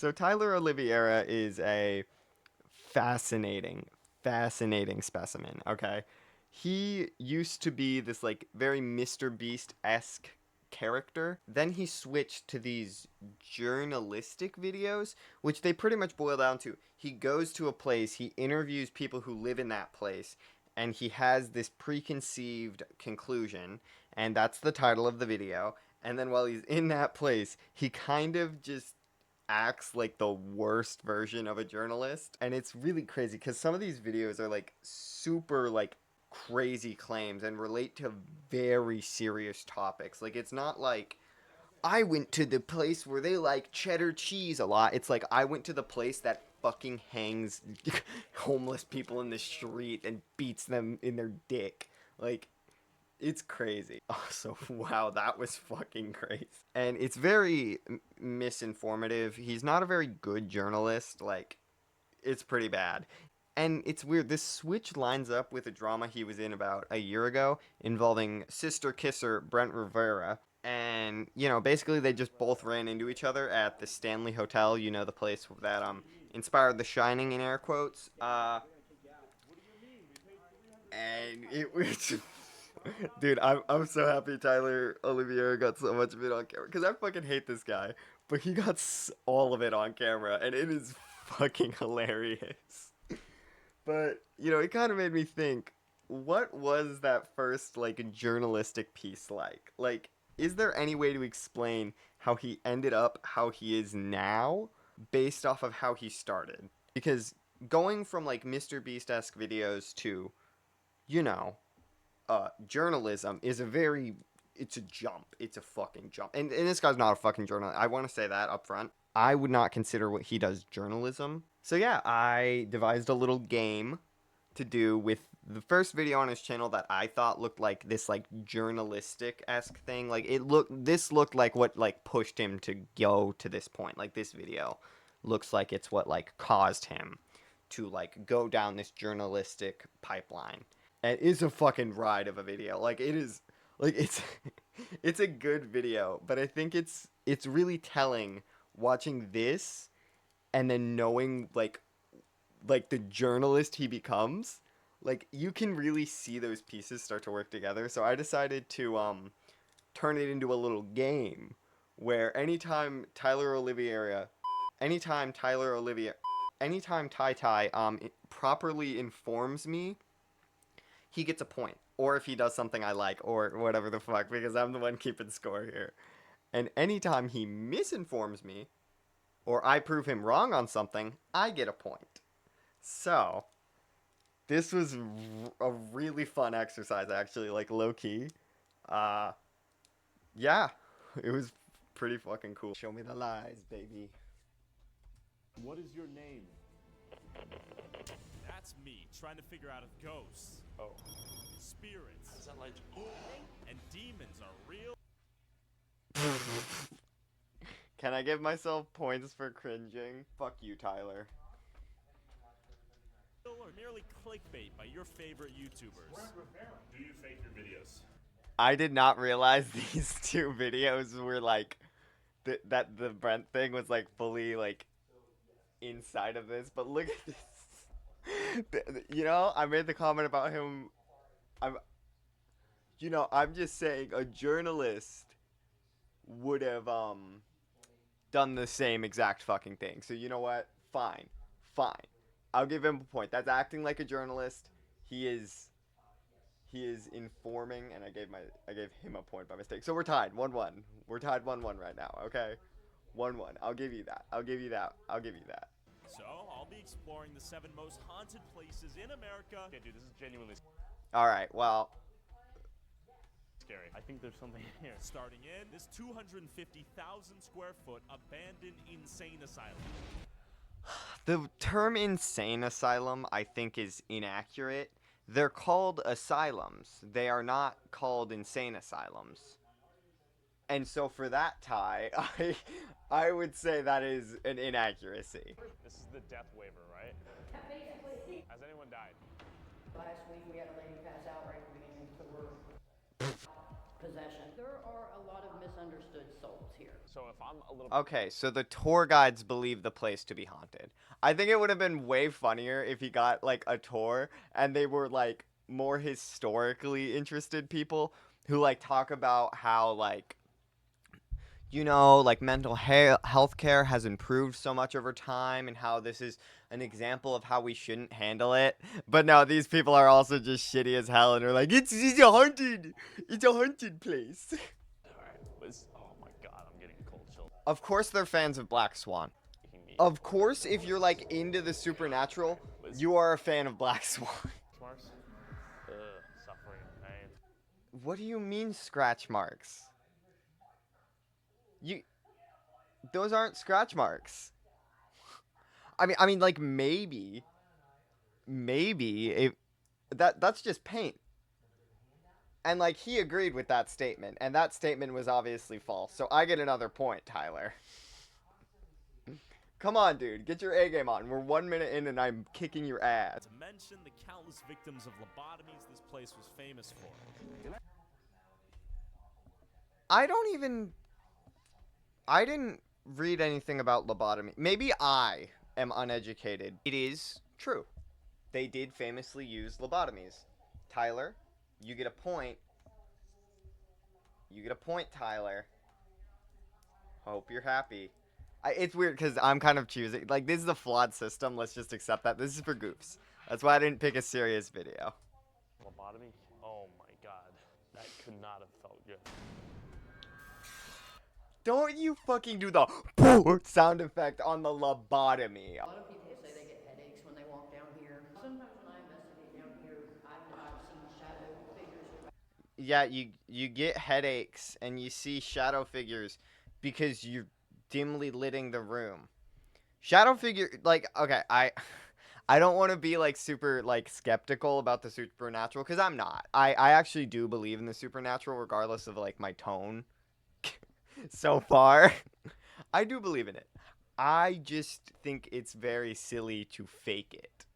So Tyler Oliveira is a fascinating, fascinating specimen, okay? He used to be this like very Mr. Beast-esque character. Then he switched to these journalistic videos, which they pretty much boil down to he goes to a place, he interviews people who live in that place, and he has this preconceived conclusion, and that's the title of the video. And then while he's in that place, he kind of just acts like the worst version of a journalist. And it's really crazy because some of these videos are like super like crazy claims and relate to very serious topics. Like it's not like I went to the place where they like cheddar cheese a lot. It's like I went to the place that fucking hangs homeless people in the street and beats them in their dick. Like it's crazy. Oh, so wow, that was fucking crazy. And it's very misinformative. He's not a very good journalist. Like, it's pretty bad. And it's weird. This switch lines up with a drama he was in about a year ago involving sister kisser Brent Rivera. And, you know, basically they just both ran into each other at the Stanley Hotel, you know, the place that inspired The Shining in air quotes. And it was dude, I'm so happy Tyler Olivier got so much of it on camera because I fucking hate this guy, but he got all of it on camera, and it is fucking hilarious. But you know, it kind of made me think, what was that first like journalistic piece like? Like, is there any way to explain how he ended up how he is now, based off of how he started? Because going from like Mr. Beast-esque videos to, you know, journalism is a very it's a jump. It's a fucking jump. And this guy's not a fucking journalist. I want to say that up front. I would not consider what he does journalism. So yeah, I devised a little game to do with the first video on his channel that I thought looked like this like journalistic-esque thing. Like this looked like what like pushed him to go to this point. Like this video looks like it's what like caused him to like go down this journalistic pipeline. And it's a fucking ride of a video. Like it is like it's it's a good video, but I think it's really telling watching this and then knowing like the journalist he becomes. Like you can really see those pieces start to work together. So I decided to turn it into a little game where anytime Tyler Olivia anytime Tai Tai properly informs me, he gets a point. Or if he does something I like, or whatever the fuck, because I'm the one keeping score here. And anytime he misinforms me, or I prove him wrong on something, I get a point. So, this was a really fun exercise, actually, like low key. Uh, yeah, it was pretty fucking cool. Show me the lies, baby. What is your name? That's me, trying to figure out if ghosts, Oh. spirits, Is that like... and demons are real Can I give myself points for cringing? Fuck you, Tyler. or merely clickbait by your favorite YouTubers. Do you fake your videos? I did not realize these two videos were like that the Brent thing was like fully like inside of this. But look at this. You know, I made the comment about him. I'm, I'm just saying a journalist would have done the same exact fucking thing. So you know what? Fine, fine. I'll give him a point. That's acting like a journalist. He is informing, and I gave him a point by mistake. So we're tied 1-1. We're tied 1-1 right now. Okay, 1-1. I'll give you that. I'll give you that. I'll give you that. So, I'll be exploring the 7 most haunted places in America. Okay, dude, this is genuinely All right. Well, scary. I think there's something here. Starting in this 250,000 square foot abandoned insane asylum. the term insane asylum I think is inaccurate. They're called asylums. They are not called insane asylums. And so for that tie, I would say that is an inaccuracy. This is the death waiver, right? Basically, Has anyone died? last week we had a lady pass out right at the beginning of the work. possession. There are a lot of misunderstood souls here. So if I'm a little Okay, so the tour guides believe the place to be haunted. I think it would have been way funnier if he got like a tour and they were like more historically interested people who like talk about how like like mental health care has improved so much over time and how this is an example of how we shouldn't handle it. But no, these people are also just shitty as hell and are like, it's a haunted place. oh my god, I'm getting cold chills. Of course they're fans of Black Swan. Of course, if you're like into the supernatural, you are a fan of Black Swan. Marks? Ugh, suffering, pain. What do you mean scratch marks? Those aren't scratch marks. I mean, like maybe if that's just paint. And like he agreed with that statement, and that statement was obviously false. So I get another point, Tyler. Come on, dude, get your A game on. We're 1 minute in, and I'm kicking your ass. To mention the countless victims of lobotomies this place was famous for. I didn't read anything about lobotomy. Maybe I am uneducated. It is true. They did famously use lobotomies. Tyler, you get a point. You get a point, Tyler. Hope you're happy. It's weird because I'm kind of choosing. Like, this is a flawed system. Let's just accept that. This is for goofs. That's why I didn't pick a serious video. Lobotomy? Oh my god. That could not have felt good. Don't you fucking do the sound effect on the lobotomy. A lot of people say they get headaches when they walk down here. Sometimes when I investigate down here, I've seen shadow figures. Yeah, you get headaches and you see shadow figures because you're dimly lighting the room. Shadow figure, like, okay, I don't want to be like super like skeptical about the supernatural because I'm not. I actually do believe in the supernatural regardless of like my tone so far. I do believe in it. I just think it's very silly to fake it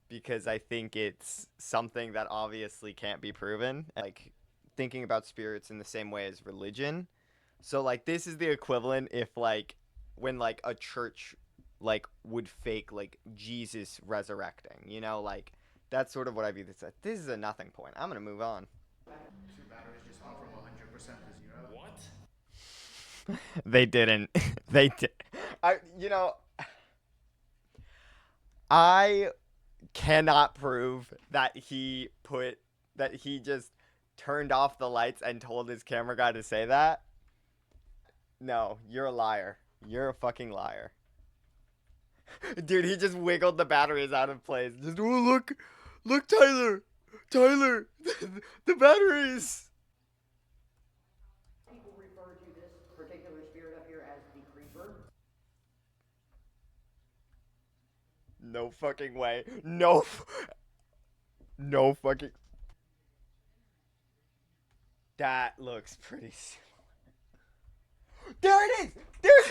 because I think it's something that obviously can't be proven. Like thinking about spirits in the same way as religion. So like this is the equivalent if like when like a church like would fake like Jesus resurrecting, like that's sort of what I view this as. This is a nothing point. I'm gonna move on. Two batteries just went from 100% to 0. What? They didn't. They did. I cannot prove that he just turned off the lights and told his camera guy to say that. No, you're a liar. You're a fucking liar. Dude, he just wiggled the batteries out of place. Just, oh, look, Tyler, the batteries. People refer to this particular spirit up here as the creeper. No fucking way. No fucking. That looks pretty similar. There it is! There's.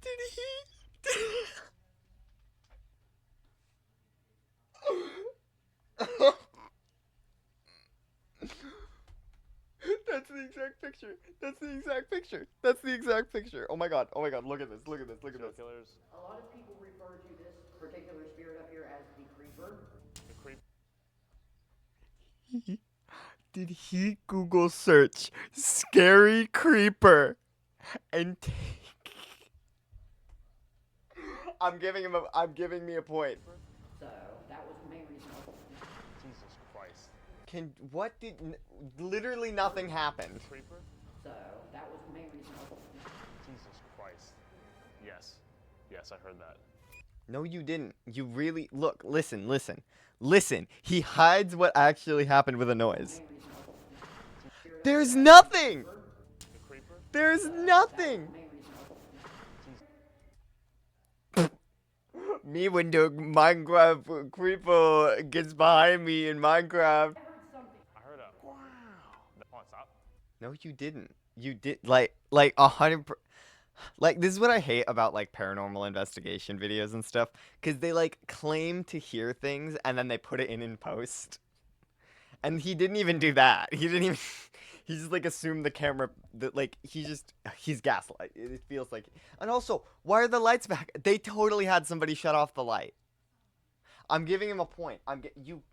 Did he? That's the exact picture. That's the exact picture. Oh my god. Look at this. Killers. A lot of people refer to this particular spirit up here as the creeper. The creep. Did he Google search scary creeper and take? I'm giving me a point. So that was the main reason. Jesus Christ. Literally nothing happened. Creeper? So that was the main reason. Jesus Christ. Yes. Yes, I heard that. No, you didn't. You really look. Listen. He hides what actually happened with a noise. There's nothing. The creeper? There's nothing. Me when the Minecraft creeper gets behind me in Minecraft. I heard a wow. Oh, stop. No, you didn't. You did like 100. Like this is what I hate about like paranormal investigation videos and stuff, because they like claim to hear things and then they put it in post. And he didn't even do that. He didn't even. He just like assumed the camera that like he's gaslight. It feels like. And also, why are the lights back? They totally had somebody shut off the light. I'm giving him a point. You.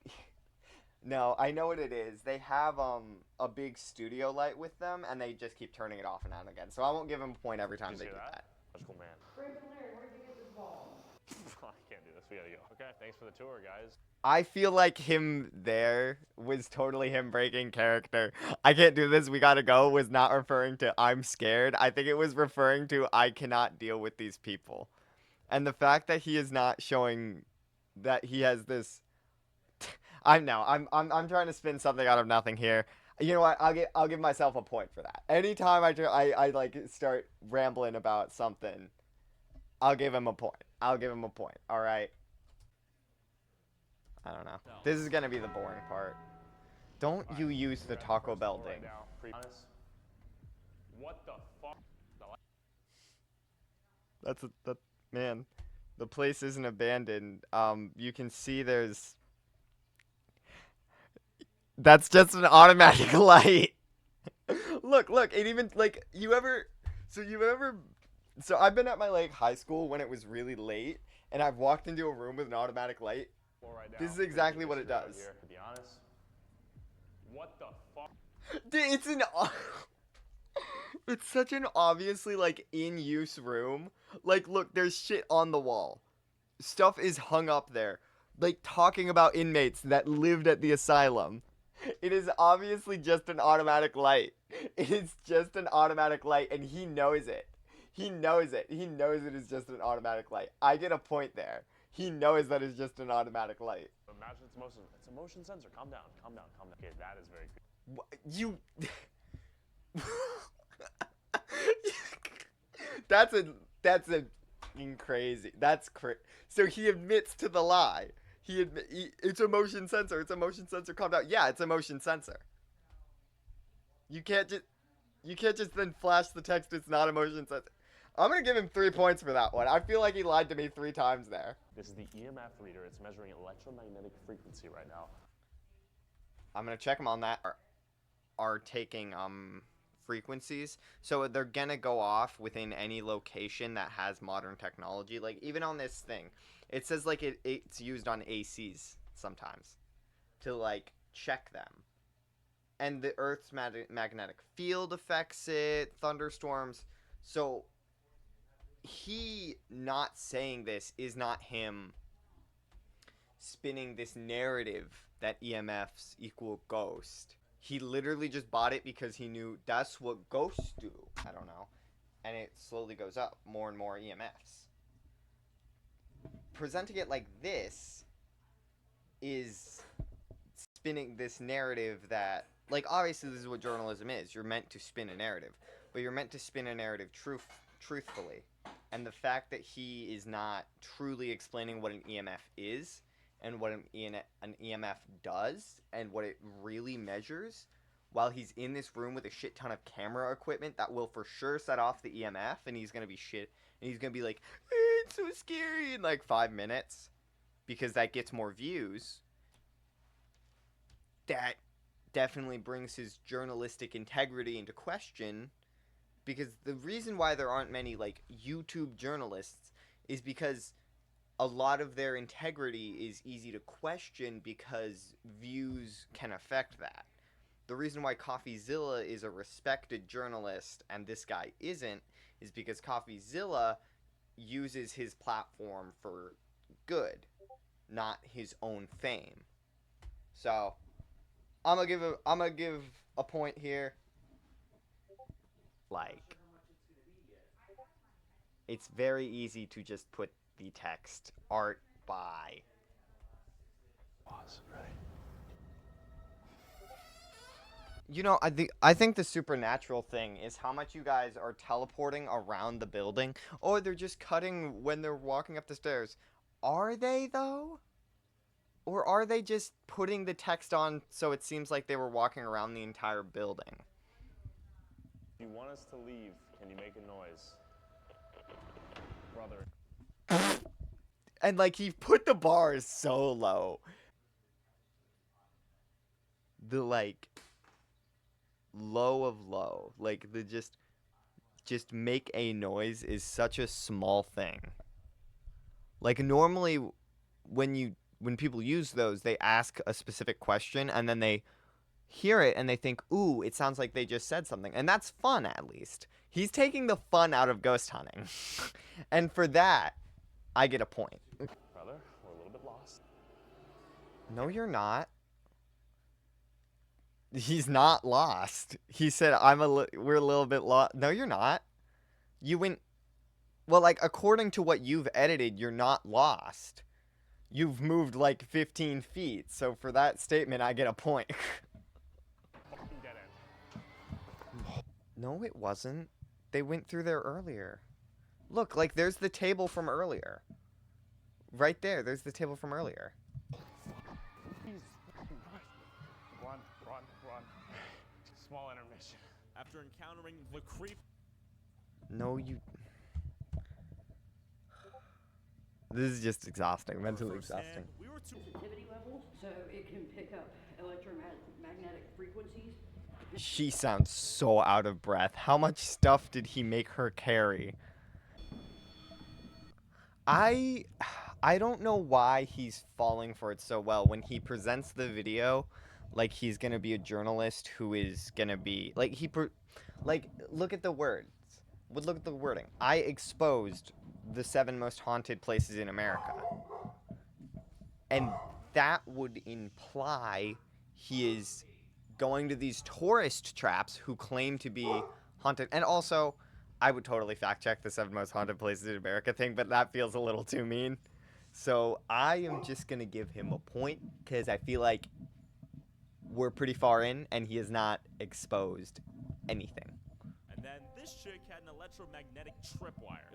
No, I know what it is. They have a big studio light with them, and they just keep turning it off and on again. So I won't give him a point every time they do that. That's cool, man. Frank and Larry, where'd you get this ball? I can't do this. We gotta go. Okay, thanks for the tour, guys. I feel like him there was totally him breaking character. I can't do this, we gotta go was not referring to I'm scared. I think it was referring to I cannot deal with these people. And the fact that he is not showing that he has this I'm trying to spin something out of nothing here. You know what? I'll give myself a point for that. Anytime I like start rambling about something, I'll give him a point. I'll give him a point. All right. I don't know. This is gonna be the boring part. Don't you use the Taco Bell Right ding. now. What the fuck? That man. The place isn't abandoned. You can see there's. That's just an automatic light. Look, it even like so I've been at my like high school when it was really late, and I've walked into a room with an automatic light. Right now. This is exactly what it does. Here, to be honest. What the fuck? Dude, it's such an obviously like in use room. Like, look, there's shit on the wall. Stuff is hung up there, like talking about inmates that lived at the asylum. It is obviously just an automatic light. It is just an automatic light, and he knows it. He knows it. He knows it is just an automatic light. I get a point there. He knows that it's just an automatic light. Imagine it's a motion sensor. Calm down. Okay, that is very good. You. That's a crazy. That's crazy. So he admits to the lie. It's a motion sensor. It's a motion sensor. Calm down. Yeah, it's a motion sensor. You can't just then flash the text. It's not a motion sensor. I'm gonna give him 3 points for that one. I feel like he lied to me 3 times there. This is the EMF reader. It's measuring electromagnetic frequency right now. I'm gonna check them on that. Are taking frequencies, so they're gonna go off within any location that has modern technology. Like even on this thing, it says like it's used on ACs sometimes to like check them. And the Earth's magnetic field affects it, thunderstorms. So he not saying this is not him spinning this narrative that EMFs equal ghost. He literally just bought it because he knew that's what ghosts do. I don't know. And it slowly goes up, more and more EMFs. Presenting it like this is spinning this narrative that, like, obviously this is what journalism is. You're meant to spin a narrative. But you're meant to spin a narrative truthfully. And the fact that he is not truly explaining what an EMF is, and what an EMF does, and what it really measures, while he's in this room with a shit ton of camera equipment that will for sure set off the EMF, and he's gonna be like, it's so scary in like 5 minutes, because that gets more views. That definitely brings his journalistic integrity into question, because the reason why there aren't many like YouTube journalists is because a lot of their integrity is easy to question because views can affect that. The reason why CoffeeZilla is a respected journalist and this guy isn't is because CoffeeZilla uses his platform for good, not his own fame. So, I'm gonna give a point here. Like, it's very easy to just put the text art by. Pause. Ready? You know, I think the supernatural thing is how much you guys are teleporting around the building, or they're just cutting when they're walking up the stairs. Are they though? Or are they just putting the text on so it seems like they were walking around the entire building? If you want us to leave, can you make a noise? Brother. And like he put the bars so low. the like low of low, like the just make a noise is such a small thing. Like normally when people use those, they ask a specific question and then they hear it and they think, "Ooh, it sounds like they just said something." And that's fun, at least. He's taking the fun out of ghost hunting. And for that, I get a point. Brother, we're a little bit lost. No, you're not. He's not lost. He said, we're a little bit lost. No, you're not. You went, well, like, according to what you've edited, you're not lost. You've moved like 15 feet. So for that statement, I get a point. Fucking dead end. No, it wasn't. They went through there earlier. Look, like, there's the table from earlier. Right there, there's the table from earlier. Jesus fucking Christ. Run, run, run. Small intermission. After encountering the creep. No, you... This is just exhausting, mentally exhausting. We were too Sensitivity levels, so it can pick up electromagnetic frequencies. She sounds so out of breath. How much stuff did he make her carry? I don't know why he's falling for it so well. When he presents the video, like he's gonna be a journalist who is gonna be like look at the words. Look at the wording. I exposed the 7 most haunted places in America, and that would imply he is going to these tourist traps who claim to be haunted. And also, I would totally fact check the 7 most haunted places in America thing, but that feels a little too mean. So I am just going to give him a point because I feel like we're pretty far in and he has not exposed anything. And then this chick had an electromagnetic tripwire.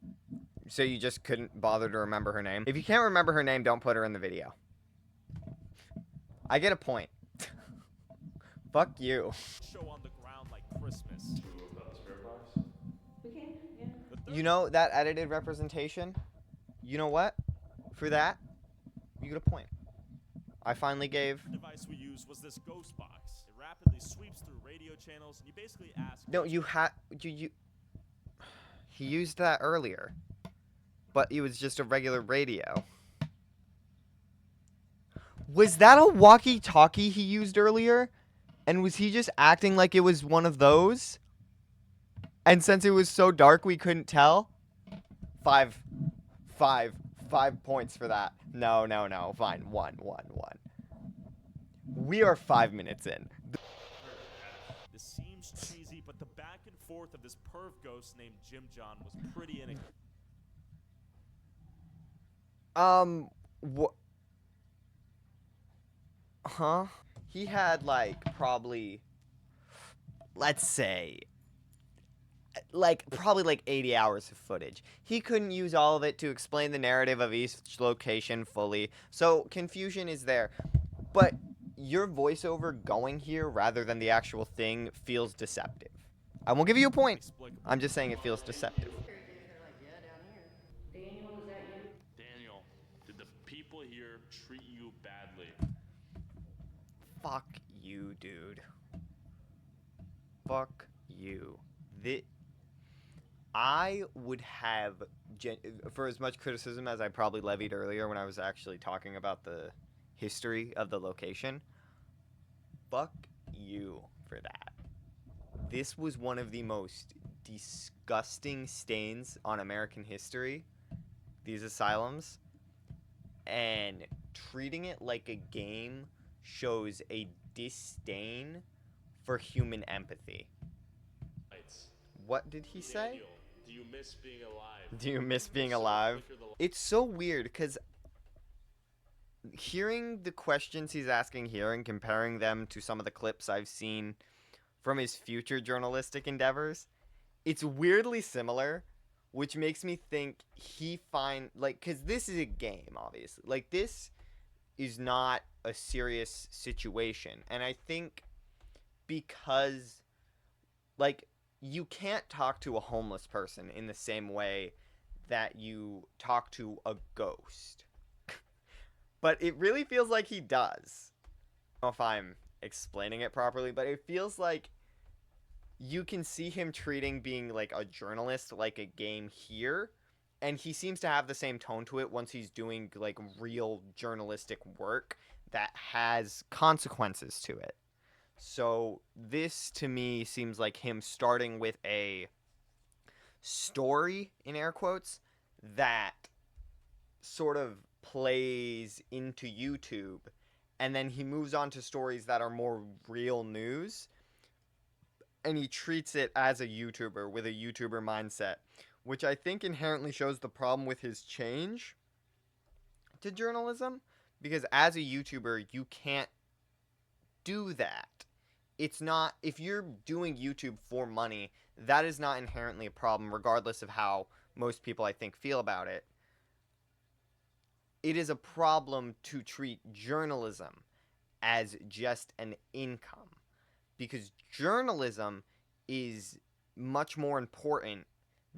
So you just couldn't bother to remember her name? If you can't remember her name, don't put her in the video. I get a point. Fuck you. Show on the ground like Christmas. We can, yeah. You know, that edited representation, you know what? For that, you get a point. I finally gave... The device we used was this ghost box. It rapidly sweeps through radio channels, and you basically ask... No, you had... He used that earlier. But it was just a regular radio. Was that a walkie-talkie he used earlier? And was he just acting like it was one of those? And since it was so dark, we couldn't tell? 5 points for that. No. Fine. One. We are 5 minutes in. This seems cheesy, but the back and forth of this perv ghost named Jim John was pretty What? Huh? He had, like, probably, let's say, probably 80 hours of footage. He couldn't use all of it to explain the narrative of each location fully, so confusion is there. But your voiceover going here rather than the actual thing feels deceptive. I won't give you a point. inexplicable. I'm just saying it feels deceptive. They're like, yeah, down here. Daniel, is that you? Daniel, did the people here treat you badly? Fuck you, dude. Fuck you. I would have, for as much criticism as I probably levied earlier when I was actually talking about the history of the location, fuck you for that. This was one of the most disgusting stains on American history, these asylums, and treating it like a game shows a disdain for human empathy. What did he say? Daniel, do you miss being alive? Do you miss being alive? It's so weird because hearing the questions he's asking here and comparing them to some of the clips I've seen from his future journalistic endeavors, it's weirdly similar, which makes me think because this is a game, obviously. This is not a serious situation. And I think because, you can't talk to a homeless person in the same way that you talk to a ghost. But it really feels like he does. I don't know if I'm explaining it properly, but it feels like you can see him treating being like a journalist like a game here, and he seems to have the same tone to it once he's doing like real journalistic work that has consequences to it. So this to me seems like him starting with a story in air quotes that sort of plays into YouTube, and then he moves on to stories that are more real news, and he treats it as a YouTuber with a YouTuber mindset, which I think inherently shows the problem with his change to journalism, because as a YouTuber you can't do that. It's not, if you're doing YouTube for money, that is not inherently a problem regardless of how most people I think feel about it. It is a problem to treat journalism as just an income, because journalism is much more important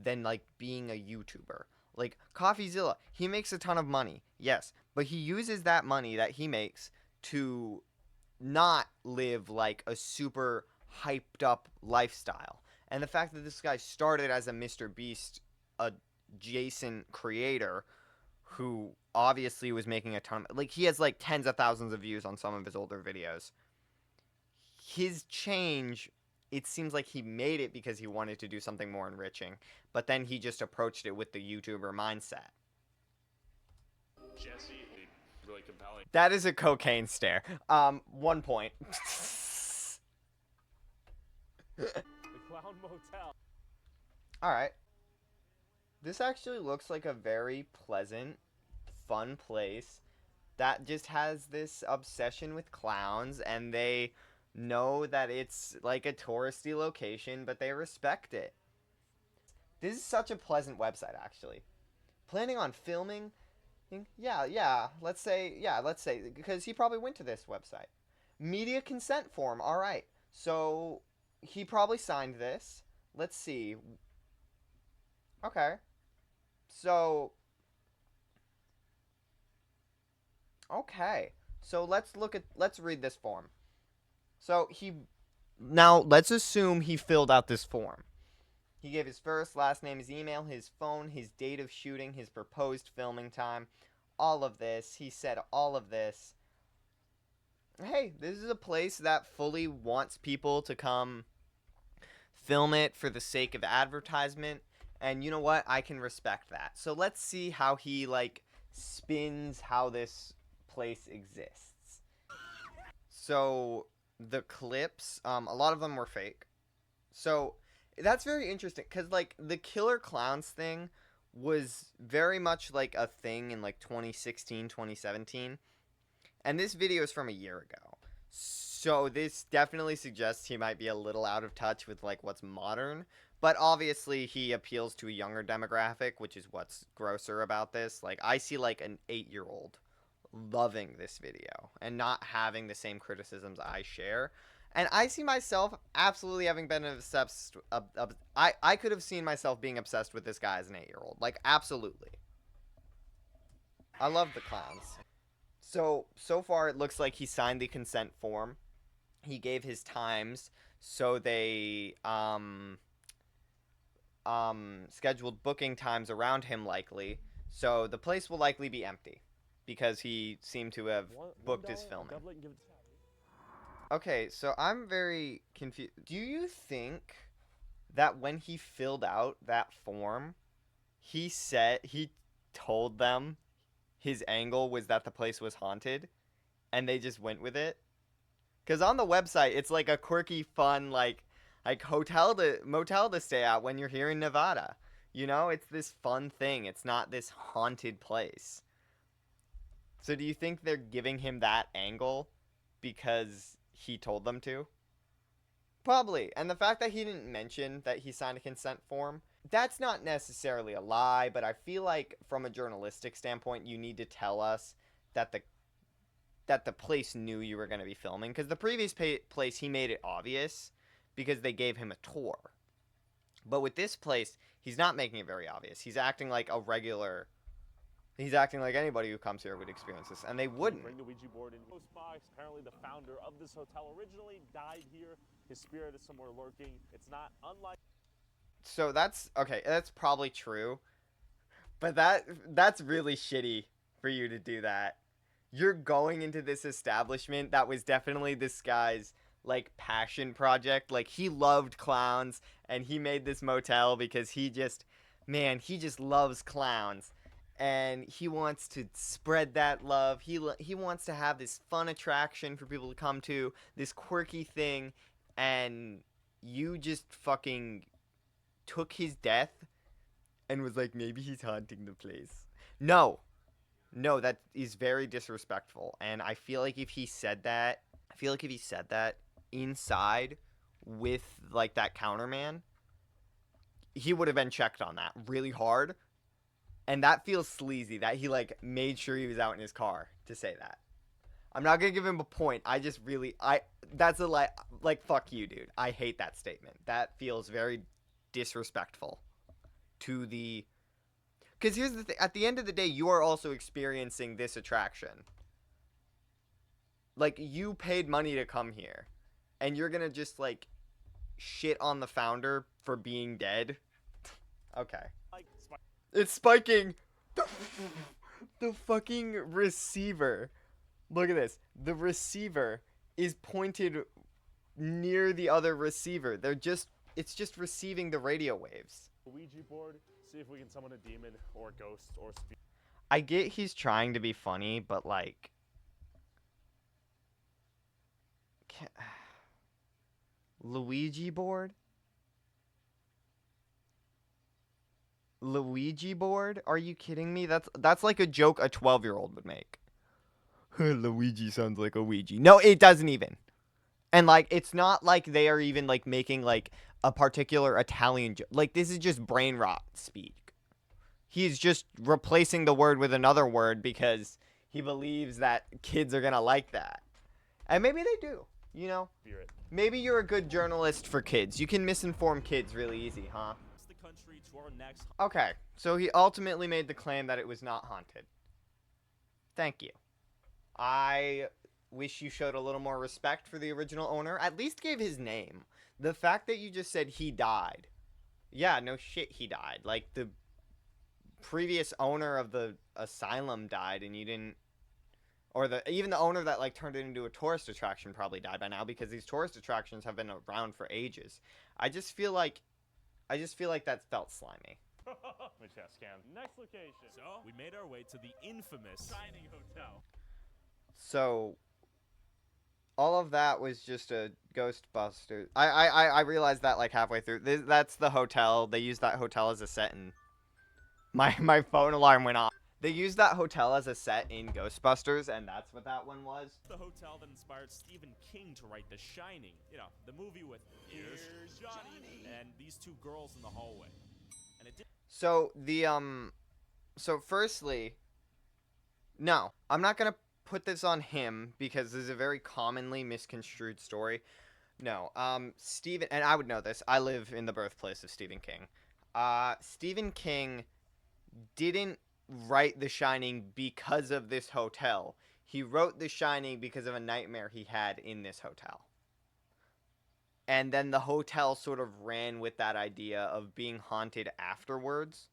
than like being a YouTuber. Like CoffeeZilla, he makes a ton of money, yes, but he uses that money that he makes to not live like a super hyped up lifestyle. And the fact that this guy started as a Mr. Beast adjacent creator who obviously was making a ton of, like, he has like tens of thousands of views on some of his older videos. His change, it seems like he made it because he wanted to do something more enriching, but then he just approached it with the YouTuber mindset. Jesse, really compelling. That is a cocaine stare. 1 point. The Clown Motel. Alright. This actually looks like a very pleasant, fun place that just has this obsession with clowns, and they know that it's like a touristy location, but they respect it. This is such a pleasant website, actually. Planning on filming? Let's say, because he probably went to this website. Media consent form, alright. So, he probably signed this. Let's see. Okay. So, okay. So let's read this form. So now let's assume he filled out this form. He gave his first, last name, his email, his phone, his date of shooting, his proposed filming time, all of this. He said all of this. Hey, this is a place that fully wants people to come film it for the sake of advertisement. And you know what? I can respect that. So let's see how he, like, spins how this place exists. So the clips, a lot of them were fake. So that's very interesting, because, like, the Killer Clowns thing was very much, like, a thing in, like, 2016, 2017. And this video is from a year ago. So this definitely suggests he might be a little out of touch with, like, what's modern. But obviously he appeals to a younger demographic, which is what's grosser about this. Like, I see, like, an 8-year-old loving this video and not having the same criticisms I share. And I see myself absolutely having been obsessed. I could have seen myself being obsessed with this guy as an 8-year-old. Like, absolutely. I love the clowns. So far it looks like he signed the consent form. He gave his times, so they scheduled booking times around him likely. So the place will likely be empty because he seemed to have booked his filming. Okay, so I'm very confused. Do you think that when he filled out that form, he told them his angle was that the place was haunted, and they just went with it? Because on the website, it's like a quirky, fun, like motel to stay at when you're here in Nevada. You know, it's this fun thing. It's not this haunted place. So do you think they're giving him that angle because he told them to? Probably. And the fact that he didn't mention that he signed a consent form, that's not necessarily a lie, but I feel like from a journalistic standpoint, you need to tell us that the place knew you were going to be filming. Because the previous place, he made it obvious because they gave him a tour. But with this place, he's not making it very obvious. He's acting like a regular He's acting like anybody who comes here would experience this, and they wouldn't. Bring the Ouija board in. Close by. Apparently, the founder of this hotel originally died here. His spirit is somewhere lurking. It's not unlike. So that's okay. That's probably true, but that's really shitty for you to do that. You're going into this establishment that was definitely this guy's like passion project. Like he loved clowns, and he made this motel because he just loves clowns. And he wants to spread that love. He wants to have this fun attraction for people to come to, this quirky thing, and you just fucking took his death and was like, maybe he's haunting the place. No, that is very disrespectful. And I feel like if he said that inside with like that counterman, he would have been checked on that really hard. And that feels sleazy that he, like, made sure he was out in his car to say that. I'm not going to give him a point. That's a, like, fuck you, dude. I hate that statement. That feels very disrespectful to the... Because here's the thing. At the end of the day, you are also experiencing this attraction. Like, you paid money to come here. And you're going to just, like, shit on the founder for being dead? Okay. It's spiking. The fucking receiver. Look at this. The receiver is pointed near the other receiver. It's just receiving the radio waves. Ouija board. See if we can summon a demon or a ghost or spirit. I get he's trying to be funny, but like Luigi board? Luigi board? Are you kidding me? That's like a joke a 12-year-old would make. Luigi sounds like a Ouija. No, it doesn't even. And like it's not like they are even like making like a particular Italian joke. Like this is just brain rot speak. He's just replacing the word with another word because he believes that kids are going to like that. And maybe they do, you know? Spirit. Maybe you're a good journalist for kids. You can misinform kids really easy, huh? Country to our next. Okay, so he ultimately made the claim that it was not haunted. Thank you. I wish you showed a little more respect for the original owner. At least gave his name. The fact that you just said he died. Yeah, no shit, he died. Like, the previous owner of the asylum died, and you didn't... Or even the owner that, like, turned it into a tourist attraction probably died by now, because these tourist attractions have been around for ages. I just feel like that felt slimy. Which scam. Next location. So we made our way to the infamous Shining Hotel. So all of that was just a Ghostbusters. I realized that like halfway through. That's the hotel. They used that hotel as a set, and my phone alarm went off. They used that hotel as a set in Ghostbusters, and that's what that one was. The hotel that inspired Stephen King to write The Shining. You know, the movie with Here's Johnny and these two girls in the hallway. And it did. So so firstly, no, I'm not gonna put this on him because this is a very commonly misconstrued story. No, Stephen, and I would know this. I live in the birthplace of Stephen King. Stephen King didn't write The Shining because of this hotel. He wrote The Shining because of a nightmare he had in this hotel. And then the hotel sort of ran with that idea of being haunted afterwards.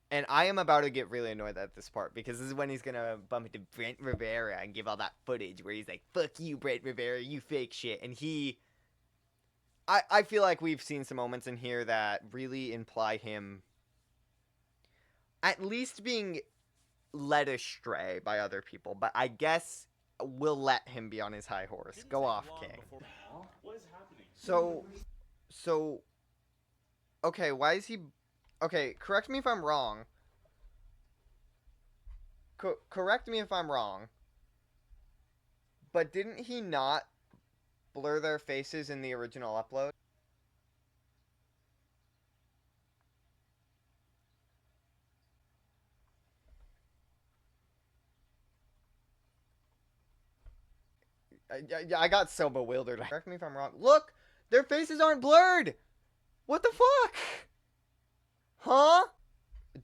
And I am about to get really annoyed at this part because this is when he's going to bump into Brent Rivera and give all that footage where he's like, fuck you, Brent Rivera, you fake shit. And I feel like we've seen some moments in here that really imply him at least being led astray by other people, but I guess we'll let him be on his high horse. Go off, King. What is happening? So, okay, why is he, okay, correct me if I'm wrong. Correct me if I'm wrong, but didn't he not blur their faces in the original upload? I got so bewildered. Correct me if I'm wrong. Look! Their faces aren't blurred! What the fuck? Huh?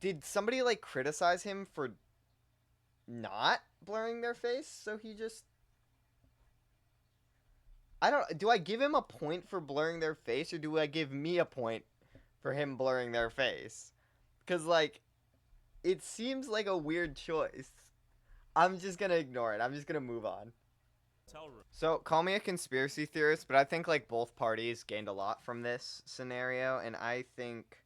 did somebody like criticize him for not blurring their face? So he just, I don't, do I give him a point for blurring their face, or do I give me a point for him blurring their face? Because, like, it seems like a weird choice. I'm just gonna ignore it. I'm just gonna move on. So, call me a conspiracy theorist, but I think, like, both parties gained a lot from this scenario, and I think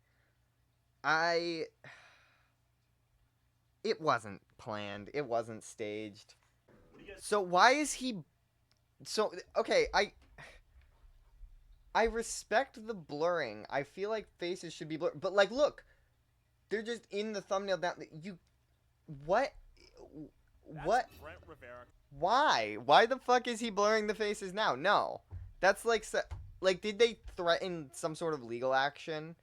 it wasn't planned. It wasn't staged. So, why is he... So, okay, I respect the blurring. I feel like faces should be blurred. But, like, look. They're just in the thumbnail down. What? What? Brent Rivera. Why? Why the fuck is he blurring the faces now? No. That's like, did they threaten some sort of legal action?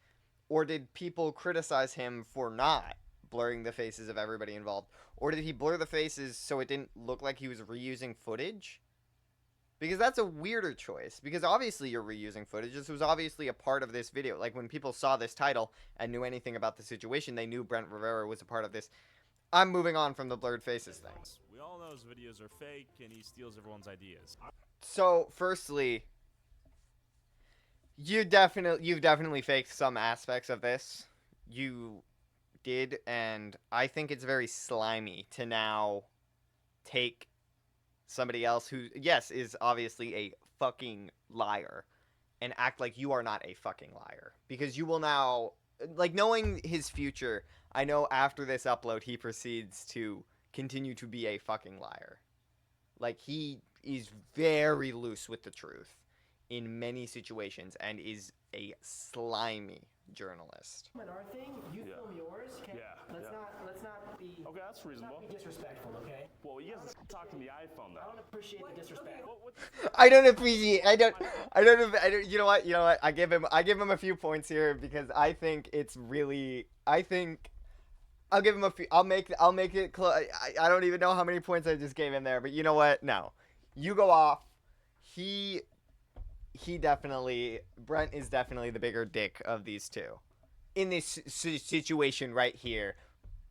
Or did people criticize him for not blurring the faces of everybody involved? Or did he blur the faces so it didn't look like he was reusing footage? Because that's a weirder choice. Because obviously you're reusing footage. This was obviously a part of this video. Like, when people saw this title and knew anything about the situation, they knew Brent Rivera was a part of this. I'm moving on from the blurred faces thing. We all know his videos are fake, and he steals everyone's ideas. So, firstly, you've definitely faked some aspects of this. You did, and I think it's very slimy to now take somebody else who, yes, is obviously a fucking liar, and act like you are not a fucking liar. Because you will now, like, knowing his future, I know after this upload he proceeds to continue to be a fucking liar. Like, he is very loose with the truth in many situations and is a slimy journalist. Our thing, you Yeah. film yours. Okay? Yeah, Let's yeah. not be. Okay, that's Let's reasonable. not be disrespectful, okay? Well, you guys are talking the iPhone I though. don't appreciate the disrespect. I don't appreciate. I don't. You know what? I give him a few points here because I think it's really. I think I'll give him a few. I'll make it close. I don't even know how many points I just gave him there, but you know what? No, you go off. He definitely. Brent is definitely the bigger dick of these two, in this situation right here.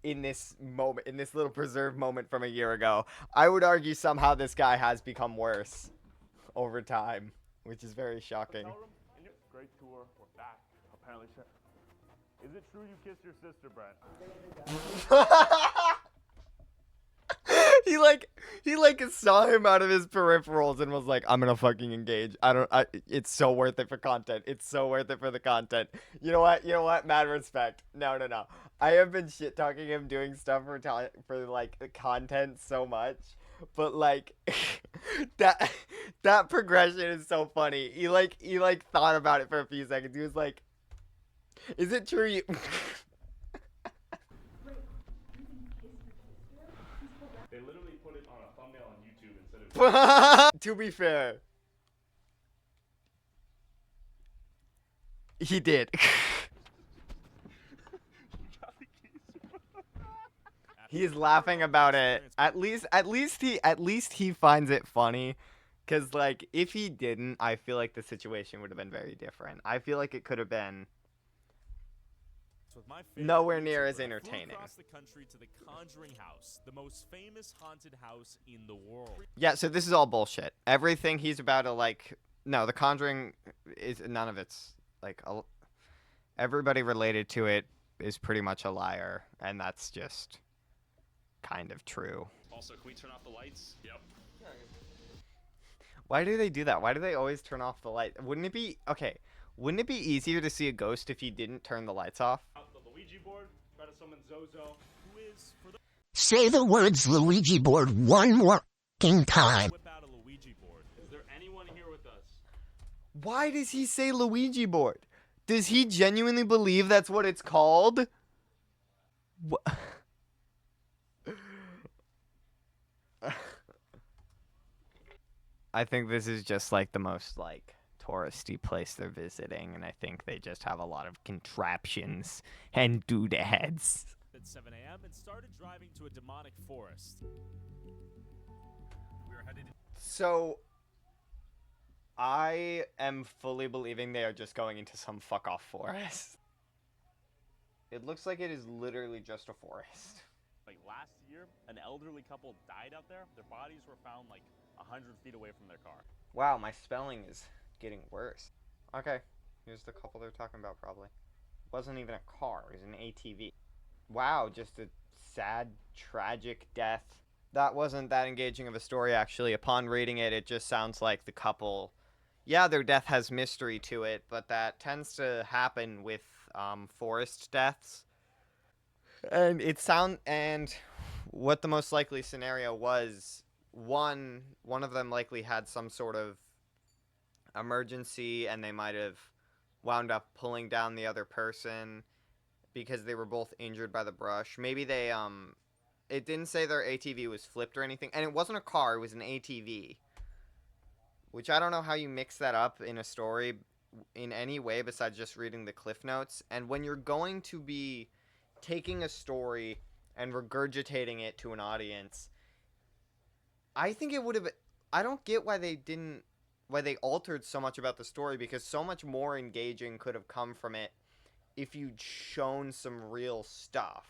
In this moment, in this little preserved moment from a year ago, I would argue somehow this guy has become worse over time, which is very shocking. Great tour. We're back. Apparently, is it true you kissed your sister, Brent? he saw him out of his peripherals and was like, I'm gonna fucking engage. It's so worth it for content. It's so worth it for the content. You know what? Mad respect. No. I have been shit talking him doing stuff for like content so much. But like that progression is so funny. He thought about it for a few seconds. He was like, is it true you They literally put it on a thumbnail on YouTube instead of. To be fair, he did. He is laughing about it. At least he finds it funny. Cause like if he didn't, I feel like the situation would have been very different. I feel like it could have been nowhere near as entertaining. Across the country to the Conjuring House, the most famous haunted house in the world. Yeah, so this is all bullshit. Everything he's about to no, the Conjuring is none of it's everybody related to it is pretty much a liar, and that's just kind of true. Also, can we turn off the lights? Yep. Why do they do that? Why do they always turn off the light? Wouldn't it be easier to see a ghost if you didn't turn the lights off? The Luigi board. Try to summon Zozo. Who is for the Say the words Luigi board one more time. whip out a Luigi board? Is there anyone here with us? Why does he say Luigi board? Does he genuinely believe that's what it's called? What? I think this is just like the most touristy place they're visiting, and I think they just have a lot of contraptions and doodads. At 7 a.m. and started driving to a demonic forest. We were headed. So, I am fully believing they are just going into some fuck-off forest. It looks like it is literally just a forest. Like last year, an elderly couple died out there. Their bodies were found like 100 feet away from their car. Wow, my spelling is getting worse. Okay, here's the couple they're talking about probably. It wasn't even a car, it was an ATV. Wow, just a sad, tragic death. That wasn't that engaging of a story, actually. Upon reading it, it just sounds like the couple... Yeah, their death has mystery to it, but that tends to happen with forest deaths. And what the most likely scenario was, one of them likely had some sort of emergency, and they might have wound up pulling down the other person because they were both injured by the brush. Maybe they it didn't say their ATV was flipped or anything, and it wasn't a car, it was an ATV, which I don't know how you mix that up in a story in any way besides just reading the cliff notes. And when you're going to be taking a story and regurgitating it to an audience, I think it would have... I don't get why they altered so much about the story, because so much more engaging could have come from it if you'd shown some real stuff.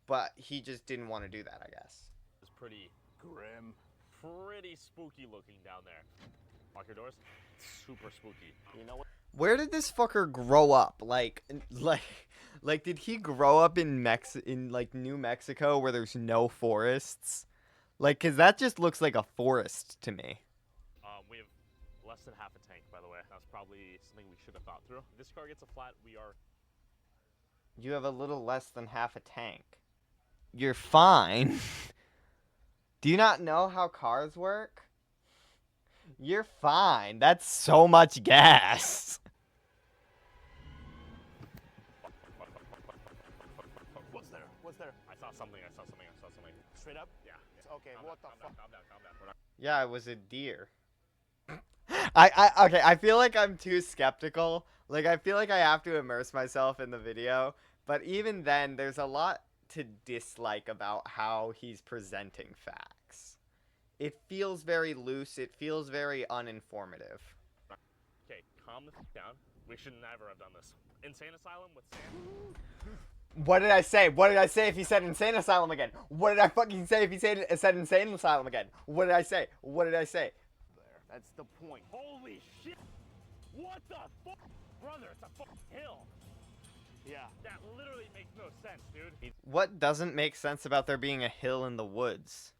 But he just didn't want to do that, I guess. It's pretty grim, pretty spooky looking down there. Lock your doors. Super spooky. You know what? Where did this fucker grow up? Like, did he grow up in New Mexico where there's no forests? Like, 'cause that just looks like a forest to me. We have less than half a tank, by the way. That's probably something we should have thought through. If this car gets a flat, we are... You have a little less than half a tank. You're fine. Do you not know how cars work? You're fine. That's so much gas. What's there? What's there? I saw something. Straight up? Yeah. Okay, what the fuck? Calm down. Yeah, it was a deer. I feel like I'm too skeptical. Like, I feel like I have to immerse myself in the video. But even then, there's a lot to dislike about how he's presenting facts. It feels very loose. It feels very uninformative. Okay, calm the fuck down. We should never have done this. Insane asylum with sand. What did I say? What did I say if he said insane asylum again? What did I fucking say if he said insane asylum again? What did I say? What did I say? There. That's the point. Holy shit! What the fuck? Brother, it's a fucking hill. Yeah, that literally makes no sense, dude. What doesn't make sense about there being a hill in the woods?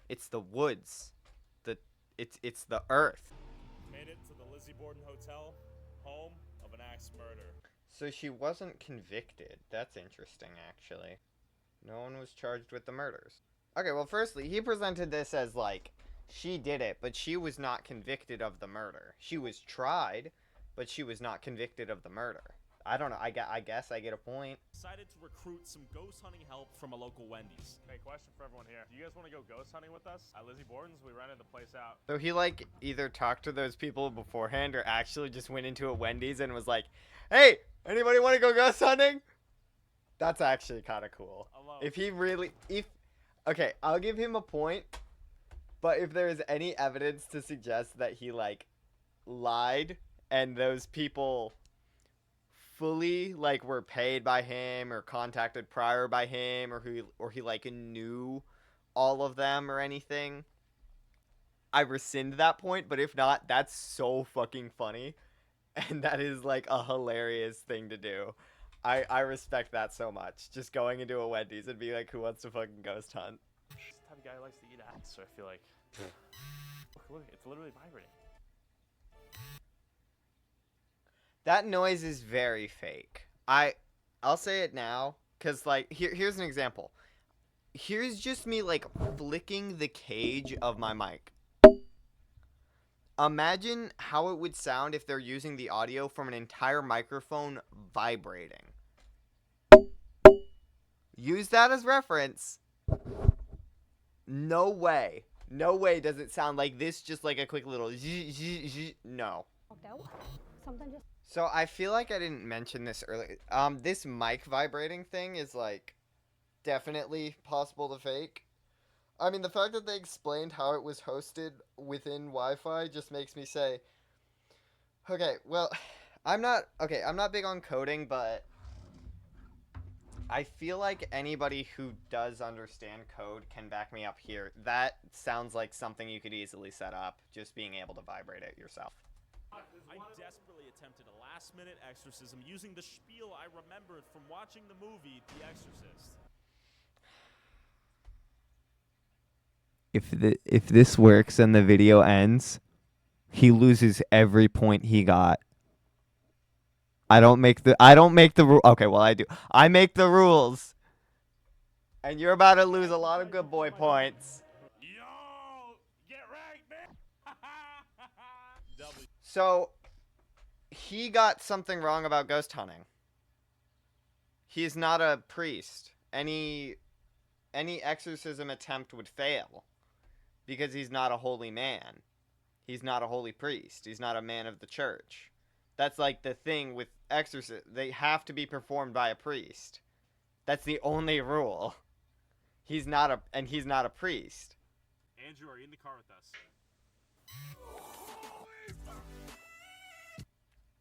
It's the woods. It's the earth. Made it to the Lizzie Borden Hotel, home of an axe murder. So she wasn't convicted. That's interesting, actually. No one was charged with the murders. Okay, well, firstly, he presented this as, like, she did it, but she was not convicted of the murder. She was tried, but she was not convicted of the murder. I don't know. I guess I get a point. Decided to recruit some ghost hunting help from a local Wendy's. Hey, question for everyone here. Do you guys want to go ghost hunting with us? At Lizzie Borden's, we rented the place out. So he, like, either talked to those people beforehand or actually just went into a Wendy's and was like, hey, anybody want to go ghost hunting? That's actually kind of cool. Alone. If he really... Okay, I'll give him a point. But if there is any evidence to suggest that he, like, lied and those people fully, like, were paid by him or contacted prior by him or he like, knew all of them or anything, I rescind that point. But if not, that's so fucking funny. And that is, like, a hilarious thing to do. I respect that so much. Just going into a Wendy's and being like, who wants to fucking ghost hunt? This type of guy likes to eat ass, so I feel like... Look, it's literally vibrating. That noise is very fake. I'll say it now, because, like, here's an example. Here's just me, like, flicking the cage of my mic. Imagine how it would sound if they're using the audio from an entire microphone vibrating. Use that as reference. No way. No way does it sound like this, just like a quick little no. So I feel like I didn't mention this earlier. This mic vibrating thing is, like, definitely possible to fake. I mean, the fact that they explained how it was hosted within Wi-Fi just makes me say, okay, well, I'm not big on coding, but I feel like anybody who does understand code can back me up here. That sounds like something you could easily set up, just being able to vibrate it yourself. I desperately attempted a last-minute exorcism using the spiel I remembered from watching the movie The Exorcist. If this works and the video ends, he loses every point he got. I don't make the okay, well I do. I make the rules. And you're about to lose a lot of good boy points. Yo, get right, man. W. So he got something wrong about ghost hunting. He's not a priest. Any exorcism attempt would fail because he's not a holy man. He's not a holy priest. He's not a man of the church. That's like the thing with exorcism. They have to be performed by a priest. That's the only rule. He's not a priest. Andrew, are you in the car with us?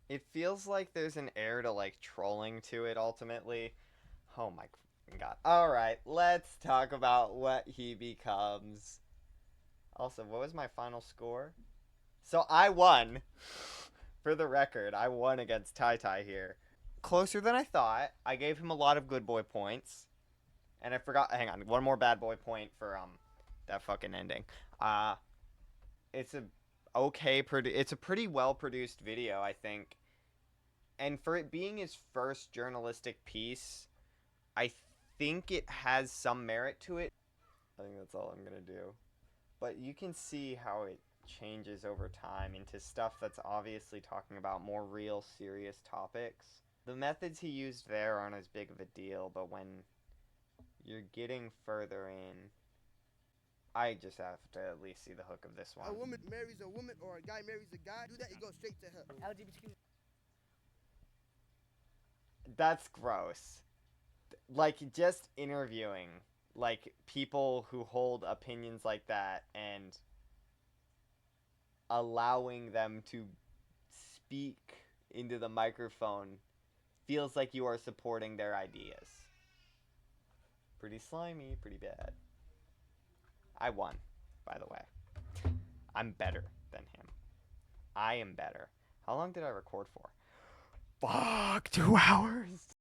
It feels like there's an air to like trolling to it ultimately. Oh my god. Alright, let's talk about what he becomes. Also, what was my final score? So I won. For the record, I won against Tai Tai here. Closer than I thought. I gave him a lot of good boy points. And I forgot, hang on, one more bad boy point for that fucking ending. It's a pretty well produced video, I think. And for it being his first journalistic piece, I think it has some merit to it. I think that's all I'm gonna do. But you can see how it changes over time into stuff that's obviously talking about more real, serious topics. The methods he used there aren't as big of a deal, but when you're getting further in, I just have to at least see the hook of this one. A woman marries a woman or a guy marries a guy, do that, it goes straight to her. LGBTQ. That's gross. Like, just interviewing, like, people who hold opinions like that and allowing them to speak into the microphone feels like you are supporting their ideas. Pretty slimy, pretty bad. I won, by the way. I'm better than him. I am better. How long did I record for? Fuck, 2 hours.